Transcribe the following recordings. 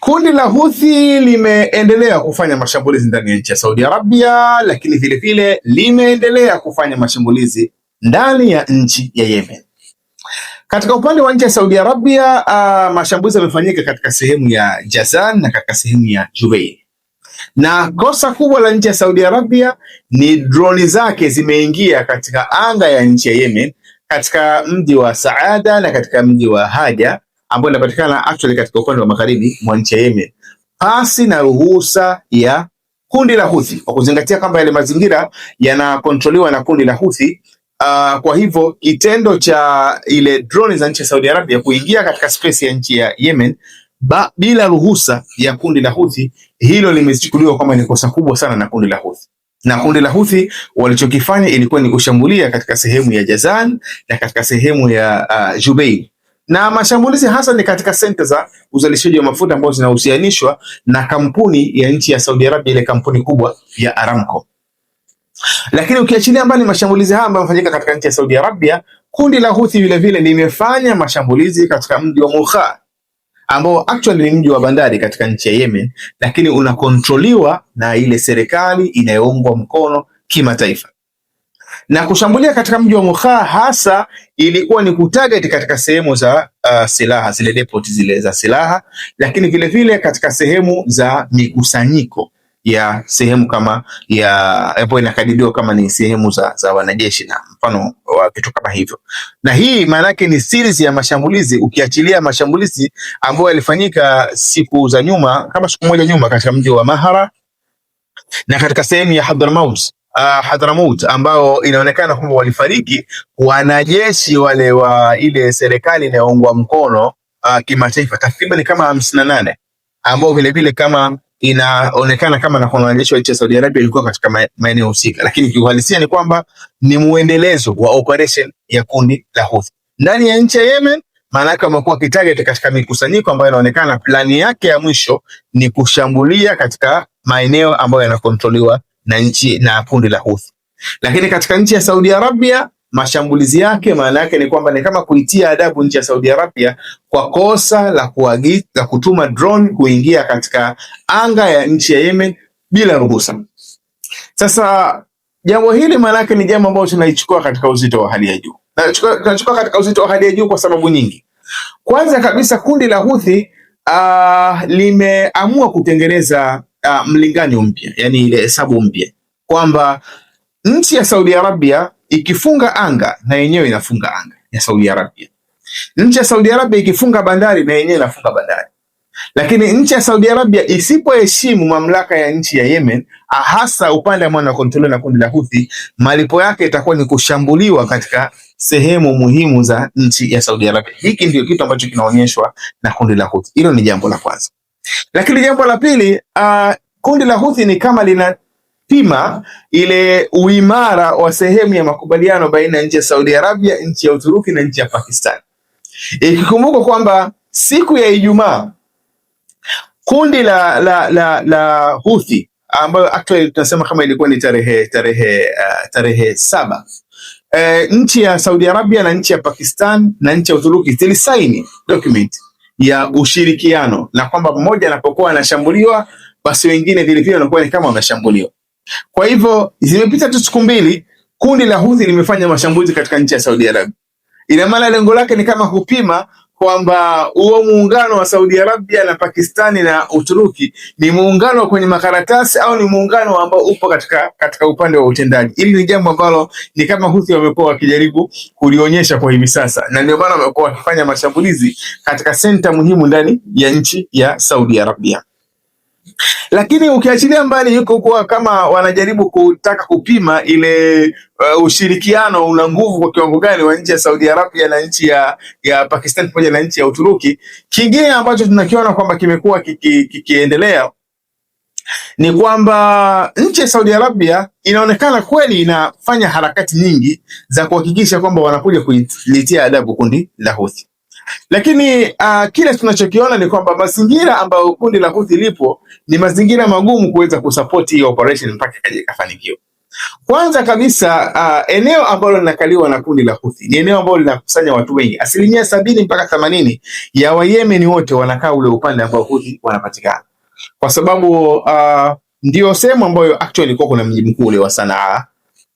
Kundi la Houthi limeendelea kufanya mashambulizi ndani ya nchi ya Saudi Arabia, lakini vile vile limeendelea kufanya mashambulizi ndani ya nchi ya Yemen. Katika upande wa nchi ya Saudi Arabia, mashambulizi yamefanyika katika sehemu ya Jazan na katika sehemu ya Jubail. Na kosa kubwa la nchi ya Saudi Arabia ni droni zake zimeingia katika anga ya nchi ya Yemen, katika mji wa Saada na katika mji wa Haja ambao inapatikana actually katika upande wa magharibi mwa nchi ya Yemen, pasi na ruhusa ya kundi la Houthi, kwa kuzingatia kwamba yale mazingira yanakontroliwa na kundi la Houthi. Kwa hivyo kitendo cha ile drone za nchi ya Saudi Arabia kuingia katika space ya nchi ya Yemen bila ruhusa ya kundi la Houthi, hilo limechukuliwa kama ni kosa kubwa sana na kundi la Houthi. Na kundi la Houthi walichokifanya ilikuwa ni kushambulia katika sehemu ya Jazan na katika sehemu ya Jubail. Na mashambulizi hasa ni katika senta za uzalishaji wa mafuta ambazo zinahusianishwa na kampuni ya nchi ya Saudi Arabia, ile kampuni kubwa ya Aramco. Lakini ukiachilia mbali mashambulizi haya ambayo yamefanyika katika nchi ya Saudi Arabia, kundi la Houthi vile vile limefanya mashambulizi katika mji wa Mukha ambao actually ni mji wa bandari katika nchi ya Yemen, lakini unakontroliwa na ile serikali inayoungwa mkono kimataifa. Na kushambulia katika mji wa Mukha hasa ilikuwa ni kutarget katika sehemu za silaha, zile depot zile za silaha, lakini vile vile katika sehemu za mikusanyiko ya sehemu kama ya hapo inakadiriwa kama ni sehemu za wanajeshi na mfano wa vitu kama hivyo. Na hii maana yake ni series ya mashambulizi, ukiachilia mashambulizi ambayo yalifanyika siku za nyuma, kama siku moja nyuma, katika mji wa Mahara na katika sehemu ya Hadramaut ambao inaonekana kwamba walifariki wanajeshi wale wa ile serikali inayoungwa mkono kimataifa takriban kama 58, ambao vile vile kama inaonekana kama na wanajeshi wa nchi ya Saudi Arabia ilikuwa katika maeneo husika, lakini kiuhalisia ni kwamba ni muendelezo wa operation ya kundi la Houthi ndani ya nchi ya Yemen. Maana yake wamekuwa kitarget katika mikusanyiko ambayo inaonekana plani yake ya mwisho ni kushambulia katika maeneo ambayo yanakontroliwa na nchi na kundi la Houthi. Lakini katika nchi ya Saudi Arabia mashambulizi yake maana yake ni kwamba ni kama kuitia adabu nchi ya Saudi Arabia kwa kosa la kutuma drone kuingia katika anga ya nchi ya Yemen bila ruhusa. Sasa jambo hili maana yake ni jambo ambalo tunaichukua katika uzito wa hali ya juu. Na tunachukua katika uzito wa hali ya juu kwa sababu nyingi. Kwanza kabisa, kundi la Houthi limeamua kutengeneza mlinganyo mpya, yani ile hesabu mpya, kwamba nchi ya Saudi Arabia ikifunga anga na yenyewe inafunga anga ya Saudi Arabia. Nchi ya Saudi Arabia ikifunga bandari na yenyewe inafunga bandari. Lakini nchi ya Saudi Arabia isipoheshimu mamlaka ya nchi ya Yemen, hasa upande ambao unakontroliwa na kundi la Houthi, malipo yake itakuwa ni kushambuliwa katika sehemu muhimu za nchi ya Saudi Arabia. Hiki ndio kitu ambacho kinaonyeshwa na kundi la Houthi. Hilo ni jambo la kwanza. Lakini jambo la pili, kundi la Houthi ni kama linapima ile uimara wa sehemu ya makubaliano baina ya nchi ya Saudi Arabia, nchi ya Uturuki na nchi ya Pakistan. Ikikumbuka kwamba siku ya Ijumaa kundi la Houthi ambayo actually tunasema kama ilikuwa ni tarehe 7, nchi ya Saudi Arabia na nchi ya Pakistan na nchi ya Uturuki zilisaini document ya ushirikiano, na kwamba mmoja anapokuwa anashambuliwa basi wengine vile vile wanakuwa ni kama wameshambuliwa. Kwa hivyo zimepita tu siku mbili, kundi la Houthi limefanya mashambulizi katika nchi ya Saudi Arabia. Ina maana lengo lake ni kama kupima kwamba huo muungano wa Saudi Arabia na Pakistani na Uturuki ni muungano kwenye makaratasi au ni muungano ambao upo katika upande wa utendaji. Hili ni jambo ambalo ni kama Houthi wamekuwa wakijaribu kulionyesha kwa hivi sasa, na ndio maana wamekuwa wakifanya mashambulizi katika senta muhimu ndani ya nchi ya Saudi Arabia. Lakini ukiachilia mbali yuko kwa kama wanajaribu kutaka kupima ile ushirikiano una nguvu kwa kiwango gani wa nchi ya Saudi Arabia na nchi ya Pakistan pamoja na nchi ya Uturuki, kingine ambacho tunakiona kwamba kimekuwa kikiendelea ni kwamba nchi ya Saudi Arabia inaonekana kweli inafanya harakati nyingi za kuhakikisha kwamba wanakuja kulitia adabu kundi la Houthi. Lakini kile tunachokiona ni kwamba mazingira ambayo kundi la Houthi lipo ni mazingira magumu kuweza kusupport hii operation mpaka ikafanikiwa. Kwanza kabisa eneo ambalo linakaliwa na kundi la Houthi ni eneo ambalo linakusanya watu wengi. 70% mpaka 80 ya Wayemen wote wanakaa ule upande ambao Houthi wanapatikana, kwa sababu ndio sehemu ambayo actually ilikuwa kuna mji mkuu ule wa Sanaa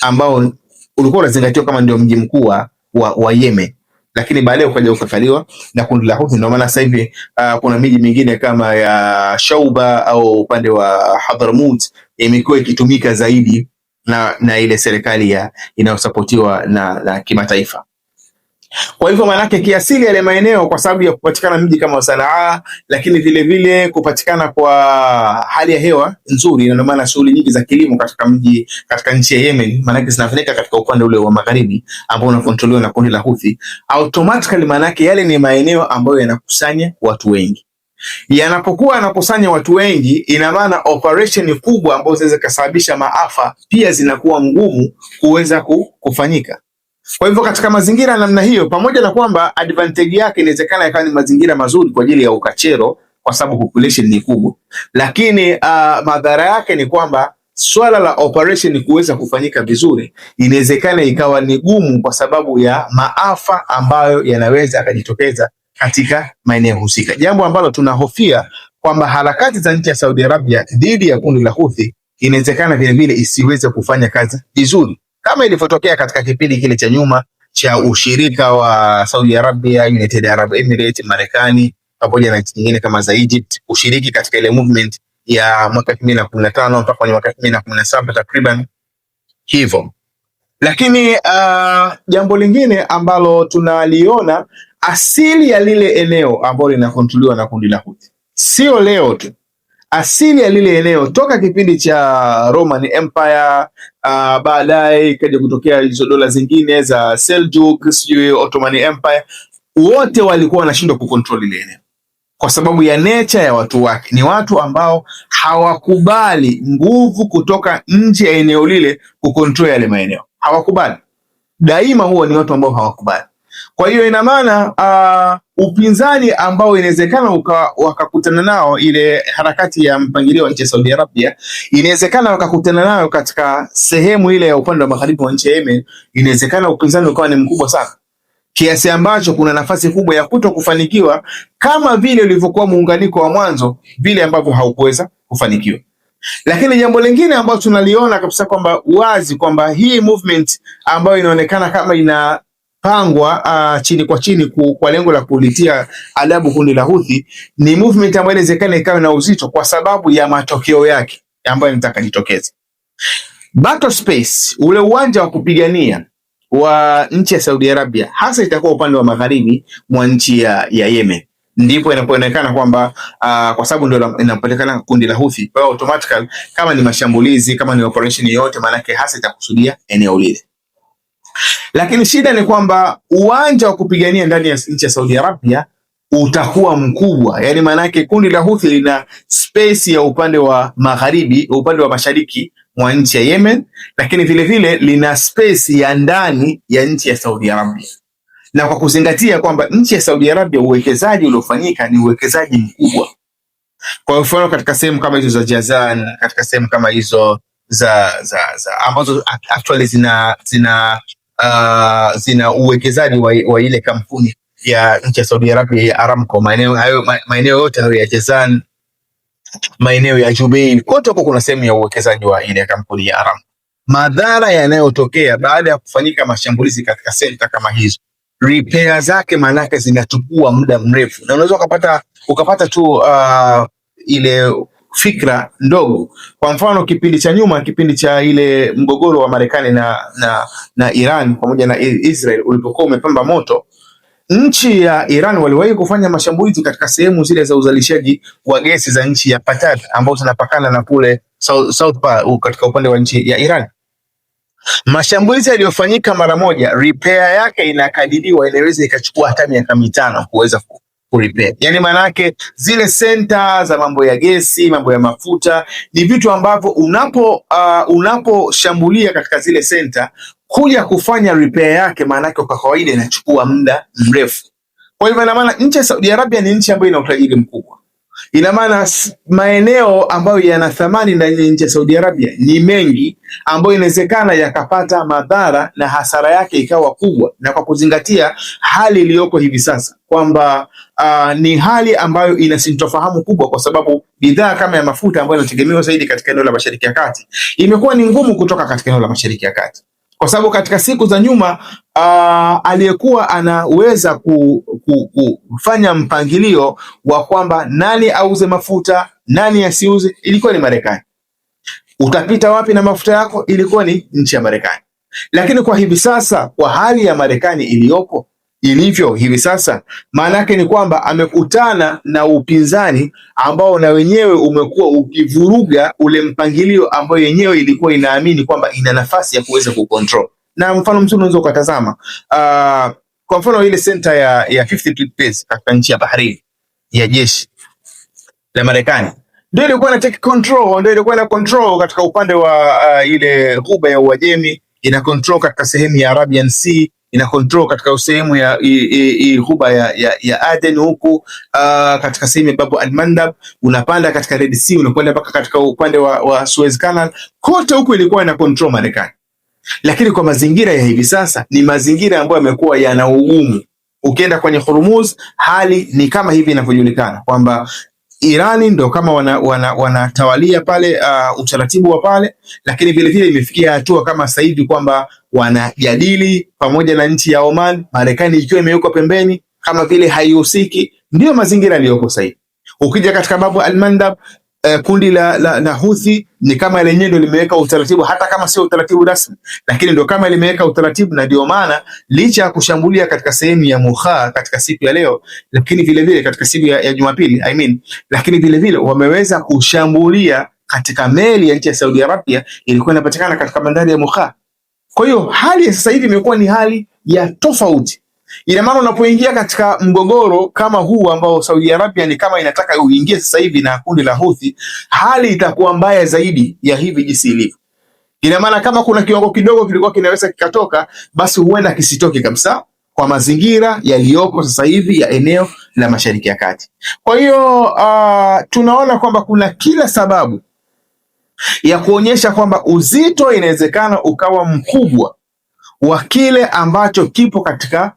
ambao ulikuwa unazingatiwa kama ndio mji mkuu wa Yemen, lakini baadaye ukaja ukakaliwa na kundi la Houthi. Ndio maana sasa hivi kuna miji mingine kama ya Shauba au upande wa Hadramaut imekuwa ikitumika zaidi na ile serikali inayosapotiwa na kimataifa. Kwa hivyo manake kiasili yale maeneo, kwa sababu ya kupatikana mji kama Sanaa, lakini vile vile kupatikana kwa hali ya hewa nzuri, na ndio maana shughuli nyingi za kilimo katika nchi ya Yemen manake zinafanyika katika upande ule wa magharibi ambao unakontroliwa na kundi la Houthi. Automatically manake yale ni maeneo ambayo yanakusanya watu wengi. Yanapokuwa yanakusanya watu wengi, ina maana operation kubwa ambazo zinaweza kusababisha maafa pia zinakuwa ngumu kuweza kufanyika. Kwa hivyo katika mazingira namna hiyo, pamoja na kwamba advantage yake inawezekana ikawa ni mazingira mazuri kwa ajili ya ukachero kwa sababu population ni kubwa, lakini madhara yake ni kwamba swala la operation kuweza kufanyika vizuri inawezekana ikawa ni gumu kwa sababu ya maafa ambayo yanaweza akajitokeza katika maeneo husika, jambo ambalo tunahofia kwamba harakati za nchi ya Saudi Arabia dhidi ya kundi la Houthi inawezekana vile vile isiweze kufanya kazi vizuri kama ilivyotokea katika kipindi kile cha nyuma cha ushirika wa Saudi Arabia, United Arab Emirates, Marekani pamoja na nchi nyingine kama za Egypt ushiriki katika ile movement ya mwaka 2015 mpaka kwenye mwaka 2017 takriban hivyo. Lakini jambo lingine ambalo tunaliona, asili ya lile eneo ambalo linakontroliwa na kundi la Houthi sio leo tu. Asili ya lile eneo toka kipindi cha Roman Empire, baadaye ikaja kutokea hizo dola zingine za Seljuk, sijui Ottoman Empire, wote walikuwa wanashindwa kucontrol lile eneo kwa sababu ya nature ya watu wake. Ni watu ambao hawakubali nguvu kutoka nje ya eneo lile kucontrol yale maeneo, hawakubali. Daima huwa ni watu ambao hawakubali. Kwa hiyo ina maana upinzani ambao inawezekana wakakutana nao, ile harakati ya mpangilio wa nchi ya Saudi Arabia inawezekana wakakutana nayo katika sehemu ile ya upande wa magharibi wa nchi ya Yemen, inawezekana upinzani ukawa ni mkubwa sana kiasi ambacho kuna nafasi kubwa ya kuto kufanikiwa kama vile ulivyokuwa muunganiko wa mwanzo, vile ambavyo haukuweza kufanikiwa. Lakini jambo lingine ambalo tunaliona kabisa kwamba wazi kwamba hii movement ambayo inaonekana kama inapangwa chini kwa chini kwa lengo la kulitia adabu kundi la Houthi, ni movement ambayo inawezekana ikawa na uzito kwa sababu ya matokeo yake ambayo nitakajitokeza. Battle space, ule uwanja wa kupigania wa nchi ya Saudi Arabia hasa itakuwa upande wa magharibi mwa nchi ya Yemen, ndipo inapoonekana kwamba kwa sababu ndio inapatikana kundi la Houthi, kwa automatically kama ni mashambulizi, kama ni operation yoyote, maana yake hasa itakusudia eneo lile. Lakini shida ni kwamba uwanja wa kupigania ndani ya nchi ya Saudi Arabia utakuwa mkubwa, yani maana yake kundi la Houthi lina space ya upande wa magharibi, upande wa mashariki mwa nchi ya Yemen, lakini vile vile lina space ya ndani ya nchi ya Saudi Arabia. Na kwa kuzingatia kwamba nchi ya Saudi Arabia uwekezaji uliofanyika ni uwekezaji mkubwa. Kwa mfano katika sehemu kama hizo za Jazan, katika sehemu kama hizo za ambazo actually zina uwekezaji wa ile kampuni ya nchi ya Saudi Arabia ya Aramco, maeneo yote hayo ya Jazan, maeneo ya Jubail, kote huko kuna sehemu ya uwekezaji wa ile kampuni ya Aramco. Madhara yanayotokea baada ya kufanyika mashambulizi katika senta kama hizo, repair zake manake zinachukua muda mrefu, na unaweza ukapata tu ile fikra ndogo. Kwa mfano kipindi cha nyuma, kipindi cha ile mgogoro wa Marekani na Iran pamoja na Israel ulipokuwa umepamba moto, nchi ya Iran waliwahi kufanya mashambulizi katika sehemu zile za uzalishaji wa gesi za nchi ya Qatar ambao zinapakana na kule South katika upande wa nchi ya Iran. Mashambulizi yaliyofanyika mara moja, repair yake inakadiriwa inaweza ikachukua hata miaka 5 kuweza kurepair. Yani manake zile center za mambo ya gesi, mambo ya mafuta ni vitu ambavyo unaposhambulia katika zile center kuja kufanya repair yake manake kwa kawaida inachukua muda mrefu. Kwa hivyo ina maana nchi ya Saudi Arabia ni nchi ambayo ina utajiri mkubwa. Ina maana maeneo ambayo yana thamani ndani ya nchi ya Saudi Arabia ni mengi, ambayo inawezekana yakapata madhara na hasara yake ikawa kubwa, na kwa kuzingatia hali iliyoko hivi sasa kwamba ni hali ambayo ina sintofahamu kubwa, kwa sababu bidhaa kama ya mafuta ambayo inategemewa zaidi katika eneo la Mashariki ya Kati imekuwa ni ngumu kutoka katika eneo la Mashariki ya Kati, kwa sababu katika siku za nyuma aliyekuwa anaweza kufanya mpangilio wa kwamba nani auze mafuta nani asiuze ilikuwa ni Marekani. Utapita wapi na mafuta yako ilikuwa ni nchi ya Marekani. Lakini kwa hivi sasa, kwa hali ya Marekani ilivyo hivi sasa, maana yake ni kwamba amekutana na upinzani ambao na wenyewe umekuwa ukivuruga ule mpangilio ambao yenyewe ilikuwa inaamini kwamba ina nafasi ya kuweza kucontrol. Na mfano mzuri unaweza ukatazama kwa mfano ile center ya 50th base katika nchi ya Bahrain ya jeshi la Marekani ndio ilikuwa ina take control, ndio ilikuwa ina control katika upande wa ile ghuba ya Uajemi, ina control katika sehemu ya Arabian Sea, ina control katika sehemu ya ghuba ya Aden huku katika sehemu ya Bab al-Mandab, unapanda katika Red Sea, unakwenda mpaka katika upande wa Suez Canal, kote huku ilikuwa ina control Marekani. Lakini kwa mazingira ya hivi sasa ni mazingira ambayo yamekuwa yana ugumu. Ukienda kwenye Hormuz hali ni kama hivi inavyojulikana kwamba Irani ndo kama wanatawalia pale utaratibu wa pale, lakini vile vile imefikia hatua kama sasa hivi kwamba wanajadili pamoja na nchi ya Oman, Marekani ikiwa imewekwa pembeni kama vile haihusiki. Ndio mazingira yaliyoko sasa hivi. Ukija katika Bab al-Mandab kundi la Houthi ni kama lenyewe ndio limeweka utaratibu, hata kama sio utaratibu rasmi, lakini ndio kama limeweka utaratibu. Na ndio maana licha ya kushambulia katika sehemu ya Mukha katika siku ya leo, lakini vile vile katika siku ya Jumapili lakini vile vile wameweza kushambulia katika meli ya nchi ya Saudi Arabia ilikuwa inapatikana katika bandari ya Mukha. Kwa hiyo hali ya sasa hivi imekuwa ni hali ya tofauti. Ina maana unapoingia katika mgogoro kama huu ambao Saudi Arabia ni kama inataka uingie sasa hivi na kundi la Houthi, hali itakuwa mbaya zaidi ya hivi jinsi ilivyo. Ina maana kama kuna kiwango kidogo kilikuwa kinaweza kikatoka, basi huenda kisitoke kabisa kwa mazingira yaliyoko sasa hivi ya eneo la Mashariki ya Kati. Kwa hiyo tunaona kwamba kuna kila sababu ya kuonyesha kwamba uzito inawezekana ukawa mkubwa wa kile ambacho kipo katika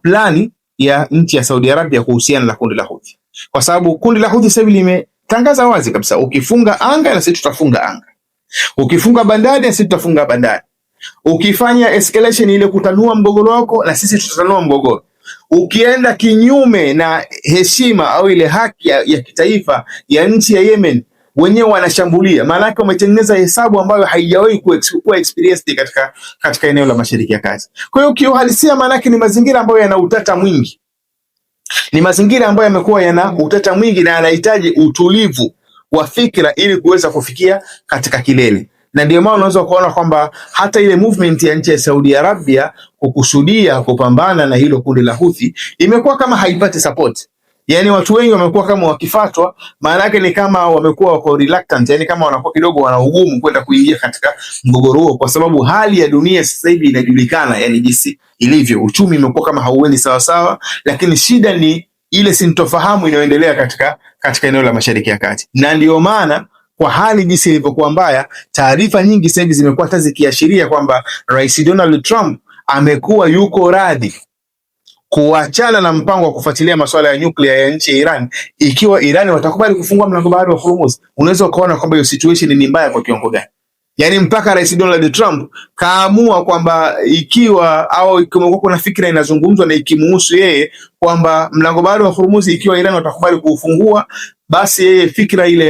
plani ya nchi ya Saudi Arabia kuhusiana na kundi la Houthi, kwa sababu kundi la Houthi sasa hivi limetangaza wazi kabisa, ukifunga anga na sisi tutafunga anga, ukifunga bandari na sisi tutafunga bandari, ukifanya escalation ile kutanua mgogoro wako na sisi tutatanua mgogoro, ukienda kinyume na heshima au ile haki ya kitaifa ya nchi ya Yemen wenyewe wanashambulia. Maana yake wametengeneza hesabu ambayo haijawahi kuwa experienced katika eneo la Mashariki ya Kati. Kwa hiyo kiuhalisia, maana yake ni mazingira ambayo yana utata mwingi, ni mazingira ambayo yamekuwa yana utata mwingi na yanahitaji utulivu wa fikra ili kuweza kufikia katika kilele. Na ndio maana unaweza kuona kwamba hata ile movement ya nchi ya Saudi Arabia kukusudia kupambana na hilo kundi la Houthi imekuwa kama haipati support. Yani watu wengi wamekuwa kama wakifatwa, maana yake ni kama wamekuwa wako reluctant, yani kama wanakuwa kidogo wana ugumu kwenda kuingia katika mgogoro huo, kwa sababu hali ya dunia sasa hivi inajulikana, yani jinsi ilivyo. Uchumi umekuwa kama hauendi sawa sawa, lakini shida ni ile sintofahamu inayoendelea katika eneo la Mashariki ya Kati. Na ndio maana kwa hali jinsi ilivyokuwa mbaya, taarifa nyingi sasa hivi zimekuwa hata zikiashiria kwamba Rais Donald Trump amekuwa yuko radhi kuachana na mpango wa kufuatilia masuala ya nyuklia ya nchi ya Iran ikiwa Iran watakubali kufungua mlango bahari wa Hormuz. Unaweza kuona kwamba hiyo situation ni mbaya kwa kiwango gani. Yaani mpaka Rais Donald Trump kaamua kwamba ikiwa au kumekuwa kuna fikra inazungumzwa na ikimuhusu yeye kwamba mlango bahari wa Hormuz ikiwa Iran watakubali kuufungua, basi yeye fikra ile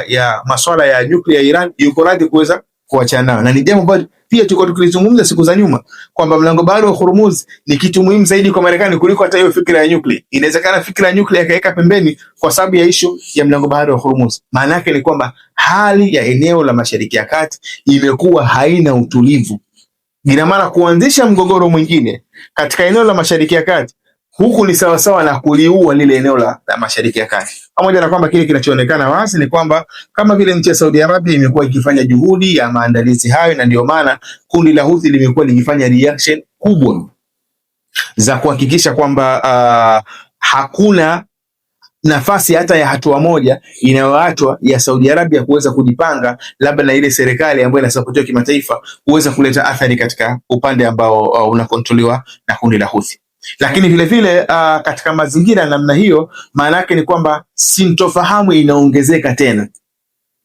ya masuala ya nyuklia ya Iran yuko radhi kuweza kuachana nayo. Na ni jambo ambalo pia tulikuwa tukilizungumza siku za nyuma kwamba mlango bahari wa Hormuz ni kitu muhimu zaidi kwa Marekani kuliko hata hiyo fikra ya nyuklia. Inawezekana fikra ya nyuklia ikaweka pembeni kwa sababu ya issue ya mlango bahari wa Hormuz. Maana yake ni kwamba hali ya eneo la Mashariki ya Kati imekuwa haina utulivu. Ina maana kuanzisha mgogoro mwingine katika eneo la Mashariki ya Kati huku ni sawasawa na kuliua lile eneo la Mashariki ya Kati. Pamoja na kwamba kile kinachoonekana wazi ni kwamba kama vile nchi ya Saudi Arabia imekuwa ikifanya juhudi ya maandalizi hayo, na ndio maana kundi la Houthi limekuwa likifanya reaction kubwa za kuhakikisha kwamba hakuna nafasi hata ya hatua moja inayoachwa ya Saudi Arabia kuweza kujipanga labda na ile serikali ambayo inasapotiwa kimataifa kuweza kuleta athari katika upande ambao unakontroliwa na kundi la Houthi. Lakini vile vile katika mazingira ya namna hiyo, maana yake ni kwamba sintofahamu inaongezeka tena.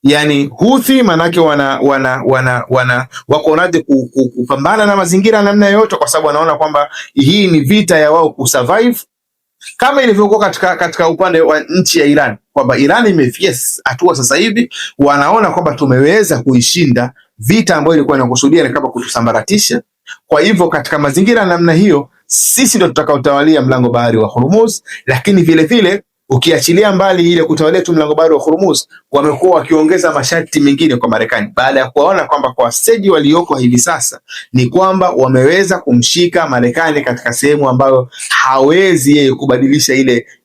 Yani Houthi manake wako radhi kupambana na mazingira namna yoyote, kwa sababu wanaona kwamba hii ni vita ya wao kusurvive, kama ilivyokuwa katika upande wa nchi ya Iran, kwamba Iran imefikia hatua sasa hivi wanaona kwamba tumeweza kuishinda vita ambayo ilikuwa inakusudia ni kama kutusambaratisha. Kwa hivyo katika mazingira namna hiyo, sisi ndio tutakaotawalia mlango bahari wa Hormuz. Lakini vile vile ukiachilia mbali ile kutawalia tu mlango bahari wa Hormuz, wamekuwa wakiongeza masharti mengine kwa Marekani baada ya kuona kwamba kwa stage walioko hivi sasa ni kwamba wameweza kumshika Marekani katika sehemu ambayo hawezi yeye kubadilisha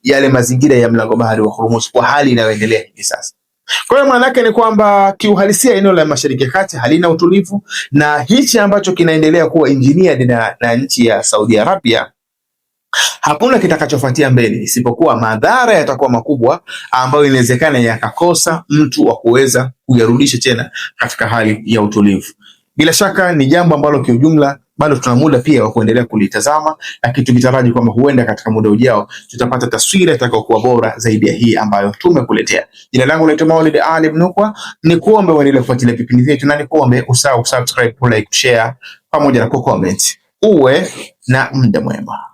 yale mazingira ya mlango bahari wa Hormuz kwa hali inayoendelea hivi sasa. Kwa hiyo maana yake ni kwamba kiuhalisia eneo la Mashariki ya Kati halina utulivu, na hichi ambacho kinaendelea kuwa engineered na nchi ya Saudi Arabia, hakuna kitakachofuatia mbele isipokuwa madhara yatakuwa makubwa ambayo inawezekana yakakosa mtu wa kuweza kuyarudisha tena katika hali ya utulivu. Bila shaka ni jambo ambalo kiujumla bado tuna muda pia wa kuendelea kulitazama, lakini tukitaraji kwamba huenda katika muda ujao tutapata taswira itakayokuwa bora zaidi ya hii ambayo tumekuletea. Jina langu naitwa Maulid Ali Mnukwa, nikuombe uendelee kufuatilia vipindi vyetu na nikuombe usahau subscribe, like, share pamoja na comment. Uwe na muda mwema.